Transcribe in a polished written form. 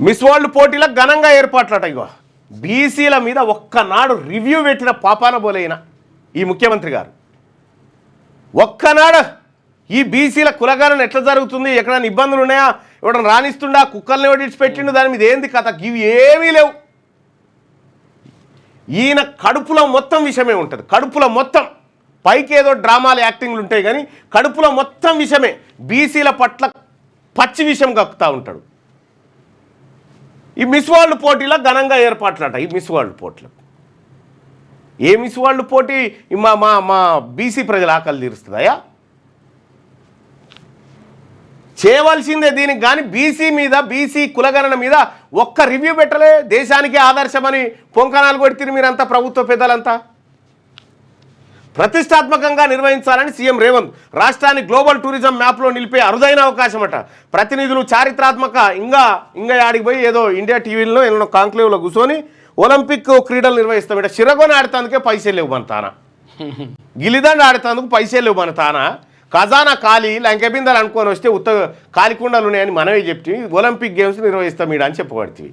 Miss world పోటీలకు ఘనంగా ఏర్పాట్లట. ఇగో బీసీల మీద ఒక్కనాడు రివ్యూ పెట్టిన పాపాన బోలైన ఈ ముఖ్యమంత్రి గారు ఒక్కనాడు ఈ బీసీల కులగణన ఎట్లా జరుగుతుంది, ఎక్కడైనా ఇబ్బందులు ఉన్నాయా, ఎవడన్నా రాణిస్తుండా, కుక్కల్ని ఎవడిచి పెట్టిండు, దాని మీద ఏంది కథ, ఇవి ఏమీ లేవు. ఈయన కడుపులో మొత్తం విషయమే ఉంటుంది. కడుపులో మొత్తం పైకి ఏదో డ్రామాలు యాక్టింగ్లు ఉంటాయి కానీ కడుపులో మొత్తం విషయమే. బీసీల పట్ల పచ్చి విషయం కక్కుతూ ఉంటాడు. ఈ మిస్ వరల్డ్ పోటీలో ఘనంగా ఏర్పాట్లట. ఈ మిస్ వరల్డ్ పోటీలో ఏ మిస్ వరల్డ్ పోటీ మా మా మా బీసీ ప్రజల ఆకలి తీరుస్తుందయా? చేయవలసిందే దీనికి. కానీ బీసీ మీద, బీసీ కులగణన మీద ఒక్క రివ్యూ పెట్టలే. దేశానికి ఆదర్శమని పొంకనాలు కొడితే మీరంతా, ప్రభుత్వ పెద్దలంతా. ప్రతిష్టాత్మకంగా నిర్వహించాలని సీఎం రేవంత్ రాష్ట్రాన్ని గ్లోబల్ టూరిజం మ్యాప్లో నిలిపే అరుదైన అవకాశం అట. ప్రతినిధులు చారిత్రాత్మక ఇంకా ఆడికి పోయి ఏదో ఇండియా టీవీలో ఏమన్నా కాంక్లేవ్లో కూర్చొని ఒలింపిక్ క్రీడలు నిర్వహిస్తాం. ఇట చిరగొని ఆడేందుకే పైసలు లేవు మన తాన, గిలిదండ ఆడేందుకు పైసలు లేవు మన తాన, ఖజానా ఖాళీ లంకెబిందలు అనుకొని వస్తే కాలికుండలు ఉన్నాయని మనమే చెప్తే ఒలింపిక్ గేమ్స్ నిర్వహిస్తాం ఈడ అని చెప్పబడుతుంది.